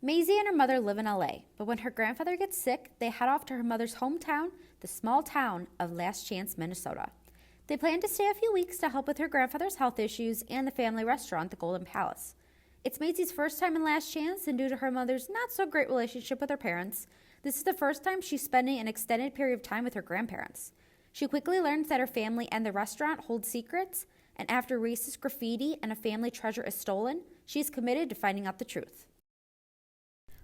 Maizy and her mother live in LA, but when her grandfather gets sick, they head off to her mother's hometown, the small town of Last Chance, Minnesota. They plan to stay a few weeks to help with her grandfather's health issues and the family restaurant, the Golden Palace. It's Maizy's first time in Last Chance, and due to her mother's not-so-great relationship with her parents, this is the first time she's spending an extended period of time with her grandparents. She quickly learns that her family and the restaurant hold secrets, and after racist graffiti and a family treasure is stolen, she's committed to finding out the truth.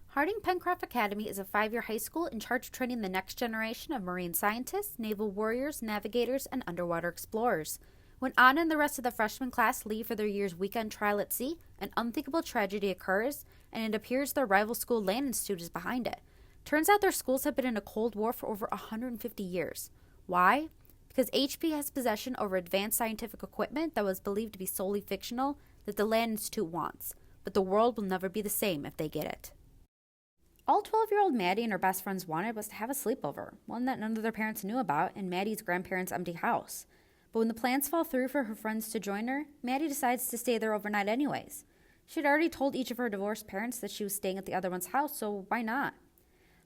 Harding Pencroft Academy is a 5-year high school in charge of training the next generation of marine scientists, naval warriors, navigators, and underwater explorers. When Anna and the rest of the freshman class leave for their year's weekend trial at sea, an unthinkable tragedy occurs, and it appears their rival school Land Institute is behind it. Turns out their schools have been in a Cold War for over 150 years. Why? Because HP has possession over advanced scientific equipment that was believed to be solely fictional that the Land Institute wants, but the world will never be the same if they get it. All 12-year-old Maddie and her best friends wanted was to have a sleepover, one that none of their parents knew about, in Maddie's grandparents' empty house. But when the plans fall through for her friends to join her, Maddie decides to stay there overnight anyways. She had already told each of her divorced parents that she was staying at the other one's house, so why not?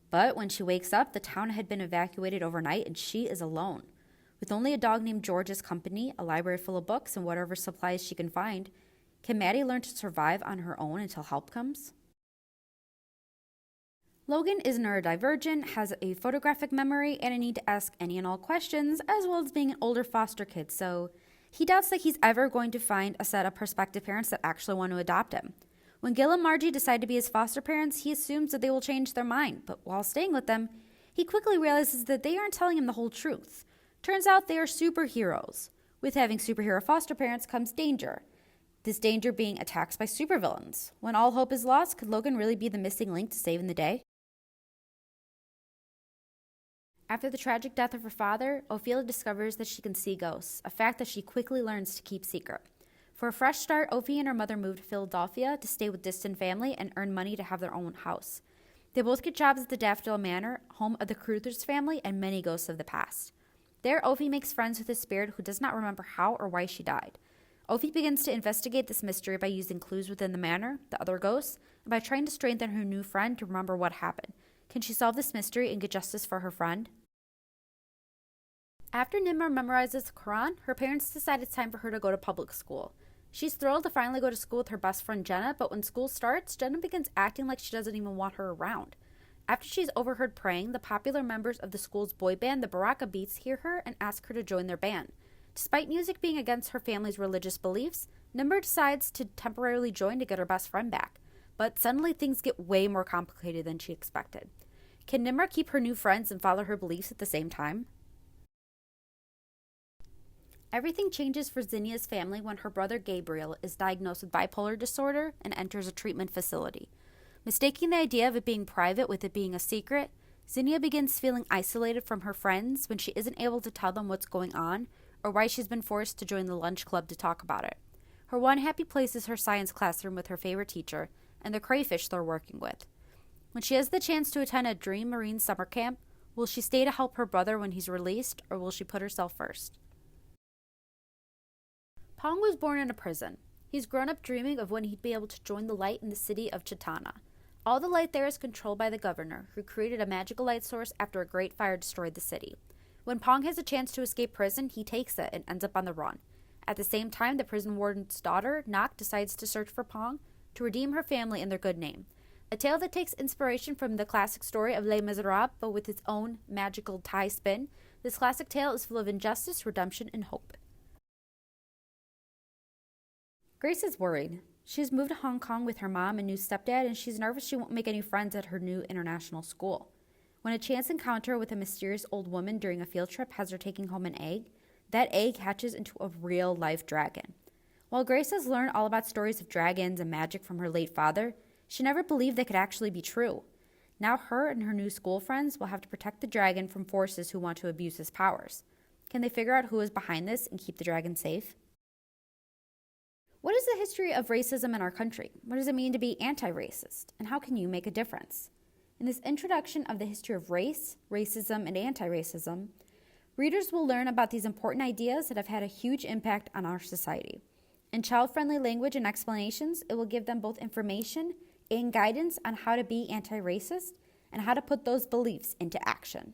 But when she wakes up, the town had been evacuated overnight and she is alone. With only a dog named George's company, a library full of books, and whatever supplies she can find, can Maddie learn to survive on her own until help comes? Logan is neurodivergent, has a photographic memory, and a need to ask any and all questions, as well as being an older foster kid, so he doubts that he's ever going to find a set of prospective parents that actually want to adopt him. When Gil and Margie decide to be his foster parents, he assumes that they will change their mind, but while staying with them, he quickly realizes that they aren't telling him the whole truth. Turns out they are superheroes. With having superhero foster parents comes danger. This danger being attacks by supervillains. When all hope is lost, could Logan really be the missing link to saving the day? After the tragic death of her father, Ophie discovers that she can see ghosts, a fact that she quickly learns to keep secret. For a fresh start, Ophie and her mother move to Philadelphia to stay with distant family and earn money to have their own house. They both get jobs at the Daffodil Manor, home of the Cruthers family and many ghosts of the past. There, Ophie makes friends with a spirit who does not remember how or why she died. Ophie begins to investigate this mystery by using clues within the manor, the other ghosts, and by trying to strengthen her new friend to remember what happened. Can she solve this mystery and get justice for her friend? After Nimmer memorizes the Quran, her parents decide it's time for her to go to public school. She's thrilled to finally go to school with her best friend Jenna, but when school starts, Jenna begins acting like she doesn't even want her around. After she's overheard praying, the popular members of the school's boy band, the Barakah Beats, hear her and ask her to join their band. Despite music being against her family's religious beliefs, Nimmer decides to temporarily join to get her best friend back. But suddenly things get way more complicated than she expected. Can Nimmer keep her new friends and follow her beliefs at the same time? Everything changes for Zinnia's family when her brother Gabriel is diagnosed with bipolar disorder and enters a treatment facility. Mistaking the idea of it being private with it being a secret, Zinnia begins feeling isolated from her friends when she isn't able to tell them what's going on or why she's been forced to join the lunch club to talk about it. Her one happy place is her science classroom with her favorite teacher and the crayfish they're working with. When she has the chance to attend a Dream Marine summer camp, will she stay to help her brother when he's released, or will she put herself first? Pong was born in a prison. He's grown up dreaming of when he'd be able to join the light in the city of Chitana. All the light there is controlled by the governor, who created a magical light source after a great fire destroyed the city. When Pong has a chance to escape prison, he takes it and ends up on the run. At the same time, the prison warden's daughter, Nock, decides to search for Pong to redeem her family and their good name. A tale that takes inspiration from the classic story of Les Miserables, but with its own magical Thai spin, this classic tale is full of injustice, redemption, and hope. Grace is worried. She's moved to Hong Kong with her mom and new stepdad, and she's nervous she won't make any friends at her new international school. When a chance encounter with a mysterious old woman during a field trip has her taking home an egg, that egg hatches into a real-life dragon. While Grace has learned all about stories of dragons and magic from her late father, she never believed they could actually be true. Now her and her new school friends will have to protect the dragon from forces who want to abuse his powers. Can they figure out who is behind this and keep the dragon safe? What is the history of racism in our country? What does it mean to be anti-racist? And how can you make a difference? In this introduction of the history of race, racism, and anti-racism, readers will learn about these important ideas that have had a huge impact on our society. In child-friendly language and explanations, it will give them both information and guidance on how to be anti-racist and how to put those beliefs into action.